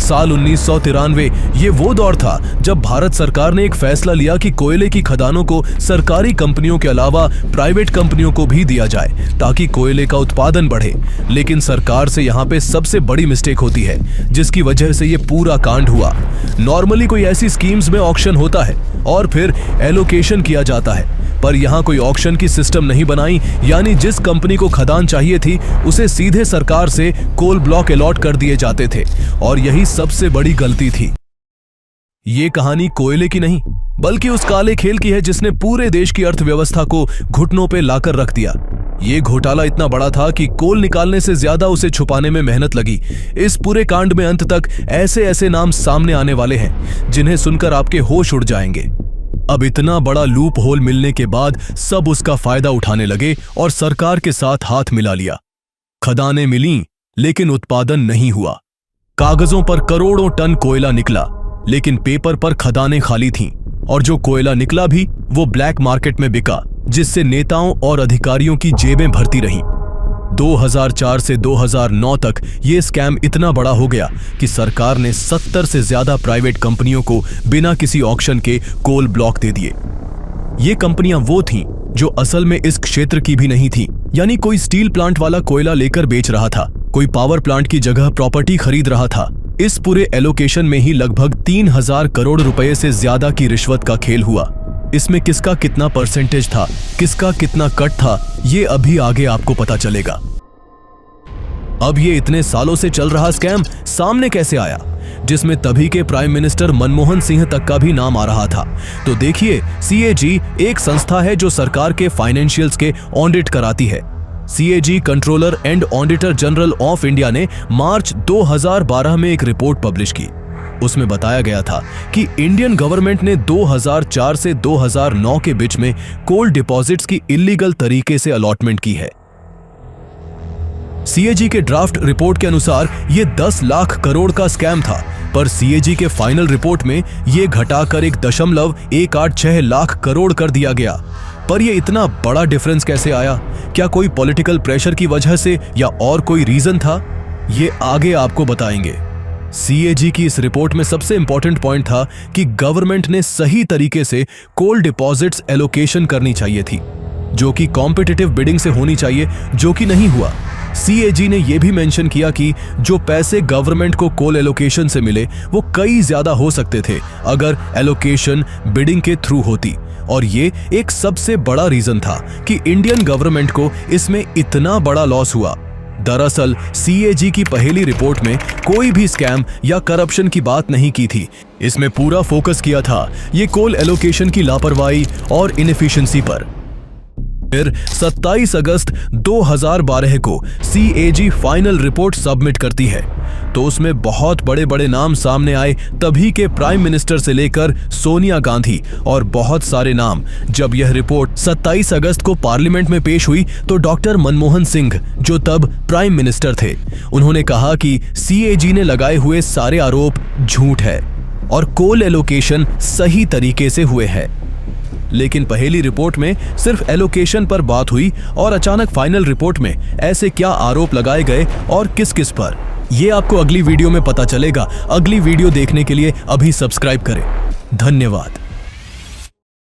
साल 1993 ये वो दौर था जब भारत सरकार ने एक फैसला लिया कि कोयले की खदानों को सरकारी कंपनियों के अलावा प्राइवेट कंपनियों को भी दिया जाए ताकि कोयले का उत्पादन बढ़े। लेकिन सरकार से यहाँ पे सबसे बड़ी मिस्टेक होती है जिसकी वजह से ये पूरा कांड हुआ। नॉर्मली कोई ऐसी स्कीम्स में ऑक्शन होता है और फिर एलोकेशन किया जाता है, पर यहाँ कोई ऑक्शन की सिस्टम नहीं बनाई, यानी जिस कंपनी को खदान चाहिए थी उसे सीधे सरकार से कोल ब्लॉक अलॉट कर दिए जाते थे और यही सबसे बड़ी गलती थी। ये कहानी कोयले की नहीं बल्कि उस काले खेल की है जिसने पूरे देश की अर्थव्यवस्था को घुटनों पे लाकर रख दिया। ये घोटाला इतना बड़ा था कि कोल निकालने से ज्यादा उसे छुपाने में मेहनत लगी। इस पूरे कांड में अंत तक ऐसे ऐसे नाम सामने आने वाले हैं जिन्हें सुनकर आपके होश उड़ जाएंगे। अब इतना बड़ा लूप होल मिलने के बाद सब उसका फायदा उठाने लगे और सरकार के साथ हाथ मिला लिया। खदानें मिलीं, लेकिन उत्पादन नहीं हुआ। कागजों पर करोड़ों टन कोयला निकला, लेकिन पेपर पर खदानें खाली थीं और जो कोयला निकला भी वो ब्लैक मार्केट में बिका, जिससे नेताओं और अधिकारियों की जेबें भरती रहीं। 2004 से 2009 तक ये स्कैम इतना बड़ा हो गया कि सरकार ने 70 से ज्यादा प्राइवेट कंपनियों को बिना किसी ऑक्शन के कोल ब्लॉक दे दिए। ये कंपनियां वो थीं जो असल में इस क्षेत्र की भी नहीं थीं, यानी कोई स्टील प्लांट वाला कोयला लेकर बेच रहा था, कोई पावर प्लांट की जगह प्रॉपर्टी खरीद रहा था। इस पूरे एलोकेशन में ही लगभग 3000 करोड़ रुपए से ज्यादा की रिश्वत का खेल हुआ। इसमें किसका कितना परसेंटेज था, किसका कितना कट था, ये अभी आगे आपको पता चलेगा। अब ये इतने सालों से चल रहा स्कैम सामने कैसे आया, जिसमें तभी के प्राइम मिनिस्टर मनमोहन सिंह तक का भी नाम आ रहा था? तो देखिए, CAG एक संस्था है जो सरकार के फाइनेंशियल्स के ऑडिट कराती है। CAG controller and auditor general of India ने मार्च 2012 में एक रिपोर्ट पब्लिश की। उसमें बताया गया था कि इंडियन गवर्नमेंट ने 2004 से 2009 के बीच में कोल डिपॉजिट्स की इलीगल तरीके से अलॉटमेंट की है। CAG के ड्राफ्ट रिपोर्ट के अनुसार यह 10 लाख करोड़ का स्कैम था, पर CAG के फाइनल रिपोर्ट में यह घटाकर 1.186 लाख करोड़ कर दिया गया। पर यह इतना बड़ा डिफरेंस कैसे आया? क्या कोई पॉलिटिकल प्रेशर की वजह से या और कोई रीजन था? ये आगे आपको बताएंगे। CAG की इस रिपोर्ट में सबसे इंपॉर्टेंट पॉइंट था कि गवर्नमेंट ने सही तरीके से कोल डिपॉजिट्स एलोकेशन करनी चाहिए थी, जो कि कॉम्पिटिटिव बिडिंग से होनी चाहिए, जो कि नहीं हुआ। CAG ने यह भी मेंशन किया कि जो पैसे गवर्नमेंट को कोल एलोकेशन से मिले वो कई ज्यादा हो सकते थे अगर एलोकेशन बिडिंग के थ्रू होती, और ये एक सबसे बड़ा रीजन था कि इंडियन गवर्नमेंट को इसमें इतना बड़ा लॉस हुआ। दरअसल CAG की पहली रिपोर्ट में कोई भी स्कैम या करप्शन की बात नहीं की थी। इसमें पूरा फोकस किया था ये कोल एलोकेशन की लापरवाही और इनएफिशिएंसी पर। फिर 27 अगस्त 2012 को CAG फाइनल रिपोर्ट सबमिट करती है, तो उसमें बहुत बड़े बड़े नाम सामने आए, तभी के प्राइम मिनिस्टर से लेकर सोनिया गांधी और बहुत सारे नाम। जब यह रिपोर्ट 27 अगस्त को पार्लियामेंट में पेश हुई तो डॉक्टर मनमोहन सिंह, जो तब प्राइम मिनिस्टर थे, उन्होंने कहा कि CAG ने लगाए हुए सारे आरोप झूठ है और कोल एलोकेशन सही तरीके से हुए है। लेकिन पहली रिपोर्ट में सिर्फ एलोकेशन पर बात हुई और अचानक फाइनल रिपोर्ट में ऐसे क्या आरोप लगाए गए और किस किस पर, ये आपको अगली वीडियो में पता चलेगा। अगली वीडियो देखने के लिए अभी सब्सक्राइब करें। धन्यवाद।